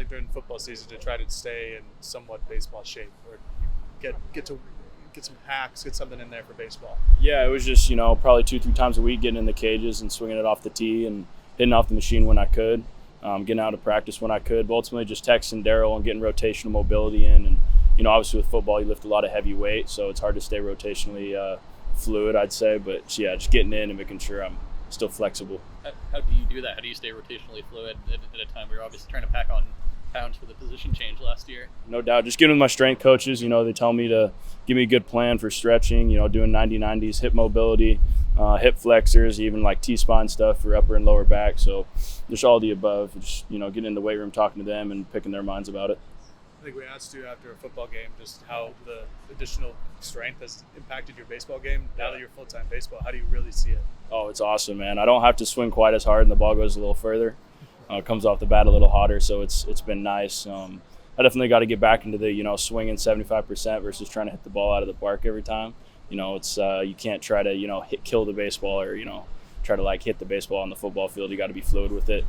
like during football season to try to stay in somewhat baseball shape, or get some hacks, get something in there for baseball? Yeah, it was just, probably 2-3 times a week getting in the cages and swinging it off the tee and hitting off the machine when I could, getting out of practice when I could, but ultimately just texting Daryl and getting rotational mobility in. And, obviously with football, you lift a lot of heavy weight, so it's hard to stay rotationally fluid, I'd say. But, yeah, just getting in and making sure I'm still flexible. How do you do that? How do you stay rotationally fluid at a time where you're obviously trying to pack on pounds for the position change last year? No doubt. Just getting with my strength coaches, they tell me to give me a good plan for stretching, doing 90-90s, hip mobility, hip flexors, even like T-spine stuff for upper and lower back. So just all the above, just, getting in the weight room, talking to them and picking their minds about it. I think we asked you after a football game just how the additional strength has impacted your baseball game. Now that you're full-time baseball, how do you really see it? Oh, it's awesome, man. I don't have to swing quite as hard and the ball goes a little further. It comes off the bat a little hotter, so it's been nice. I definitely got to get back into the, swinging 75% versus trying to hit the ball out of the park every time. It's you can't try to, kill the baseball or, try to hit the baseball on the football field. You got to be fluid with it,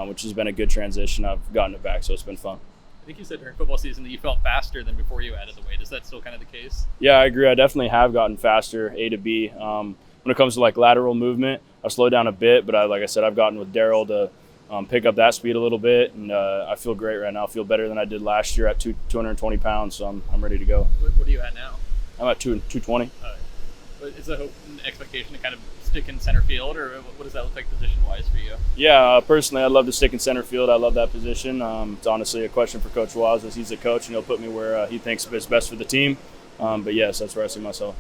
which has been a good transition. I've gotten it back, so it's been fun. I think you said during football season that you felt faster than before you added the weight. Is that still kind of the case? Yeah, I agree. I definitely have gotten faster, A to B. When it comes to lateral movement, I've slowed down a bit, but like I said, I've gotten with Daryl to pick up that speed a little bit, and I feel great right now. I feel better than I did last year at 220 pounds, so I'm ready to go. What are you at now? I'm at 220. Is the hope and expectation to kind of stick in center field, or what does that look like position-wise for you? Yeah, personally, I'd love to stick in center field. I love that position. It's honestly a question for Coach Waz, as he's the coach, and he'll put me where he thinks is best for the team. But yes, that's where I see myself.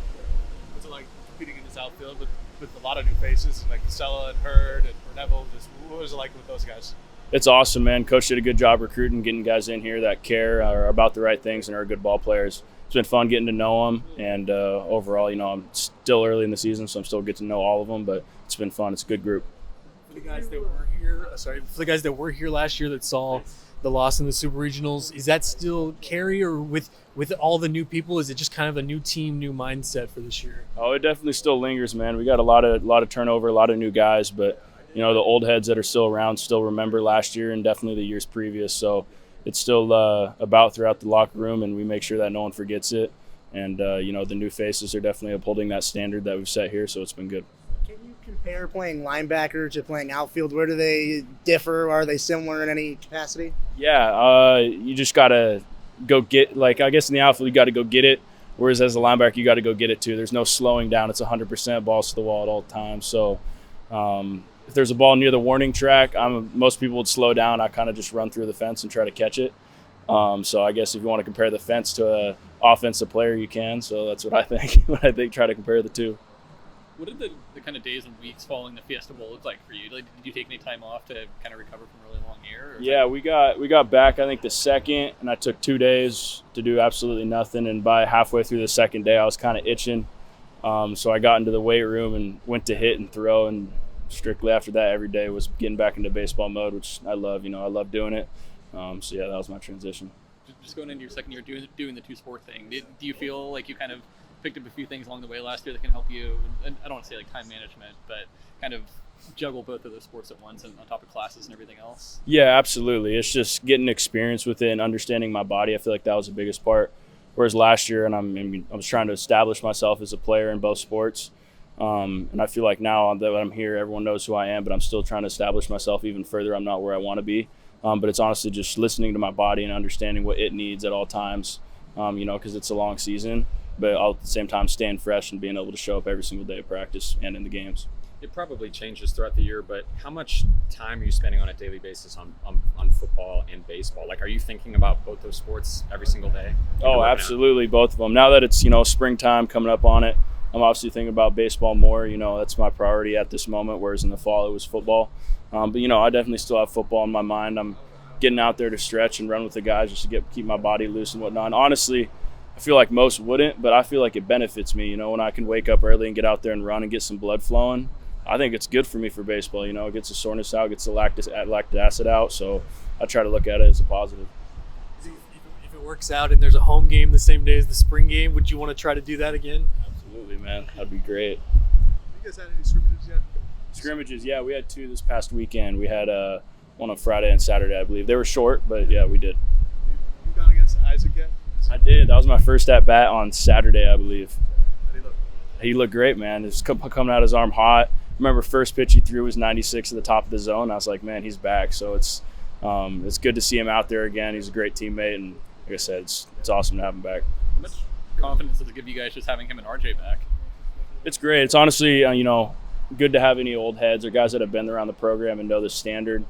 What's it like competing in this outfield with a lot of new faces, like Casella and Hurd and Neville? What was it like with those guys? It's awesome, man. Coach did a good job recruiting, getting guys in here that care, are about the right things, and are good ball players. It's been fun getting to know them, and overall, I'm still early in the season, so I'm still getting to know all of them, but it's been fun. It's a good group. For the guys that were here last year that saw the loss in the Super Regionals, is that still carry, or with all the new people, is it just kind of a new team, new mindset for this year? Oh, it definitely still lingers, man. We got a lot of turnover, a lot of new guys, but the old heads that are still around still remember last year and definitely the years previous. So it's still about throughout the locker room, and we make sure that no one forgets it. And, the new faces are definitely upholding that standard that we've set here, so it's been good. Can you compare playing linebacker to playing outfield? Where do they differ? Are they similar in any capacity? Yeah, you just got to go get, I guess in the outfield you got to go get it, whereas as a linebacker you got to go get it too. There's no slowing down. It's 100% balls to the wall at all times. So if there's a ball near the warning track, most people would slow down. I kind of just run through the fence and try to catch it. So I guess if you want to compare the fence to an offensive player, you can. So that's what I think. Try to compare the two. What did the kind of days and weeks following the Fiesta Bowl look like for you? Did you take any time off to kind of recover from a really long year? Yeah, we got back, I think, the second, and I took 2 days to do absolutely nothing. And by halfway through the second day, I was kind of itching. So I got into the weight room and went to hit and throw, and strictly after that, every day was getting back into baseball mode, which I love. I love doing it. So yeah, that was my transition. Just going into your second year doing the two-sport thing, do you feel like you kind of picked up a few things along the way last year that can help you, and I don't want to say time management, but kind of juggle both of those sports at once and on top of classes and everything else? Yeah, absolutely. It's just getting experience with it and understanding my body. I feel like that was the biggest part. Whereas last year, and I was trying to establish myself as a player in both sports. And I feel like now that I'm here, everyone knows who I am, but I'm still trying to establish myself even further. I'm not where I want to be. But it's honestly just listening to my body and understanding what it needs at all times, because it's a long season, but at the same time staying fresh and being able to show up every single day of practice and in the games. It probably changes throughout the year, but how much time are you spending on a daily basis on football and baseball? Are you thinking about both those sports every single day? Oh, absolutely, both of them. Now that it's, springtime coming up on it, I'm obviously thinking about baseball more. That's my priority at this moment, whereas in the fall it was football. But, I definitely still have football in my mind. I'm getting out there to stretch and run with the guys just to keep my body loose and whatnot. And honestly, I feel like most wouldn't, but I feel like it benefits me, when I can wake up early and get out there and run and get some blood flowing. I think it's good for me for baseball. It gets the soreness out, gets the lactic acid out. So I try to look at it as a positive. If it works out and there's a home game the same day as the spring game, would you want to try to do that again? Absolutely, man. That'd be great. You guys had any scrimmages yet? Scrimmages, yeah. We had 2 this past weekend. We had on a Friday and Saturday, I believe. They were short, but yeah, we did. You gone against Isaac yet? I did. That was my first at bat on Saturday, I believe. How do you look? He looked great, man. It's coming out his arm hot. Remember, first pitch he threw was 96 at the top of the zone. I was like, man, he's back. So it's good to see him out there again. He's a great teammate, and like I said, it's awesome to have him back. How much confidence does it give you guys just having him and RJ back? It's great. It's honestly, good to have any old heads or guys that have been around the program and know the standard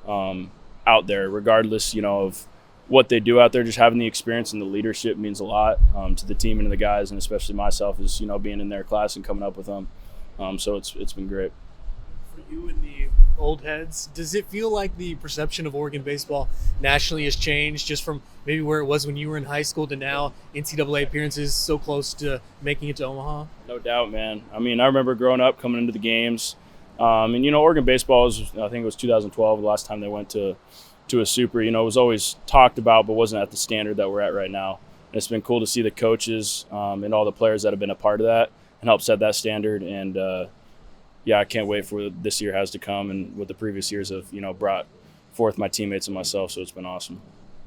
out there, regardless, of what they do out there. Just having the experience and the leadership means a lot to the team and to the guys, and especially myself, is being in their class and coming up with them. So it's been great. For you and the old heads, does it feel like the perception of Oregon baseball nationally has changed, just from maybe where it was when you were in high school to now NCAA appearances so close to making it to Omaha? No doubt, man. I remember growing up, coming into the games, and Oregon baseball I think it was 2012, the last time they went to a super. It was always talked about, but wasn't at the standard that we're at right now. And it's been cool to see the coaches and all the players that have been a part of that and help set that standard. And I can't wait for what this year has to come and what the previous years have brought forth my teammates and myself. So it's been awesome.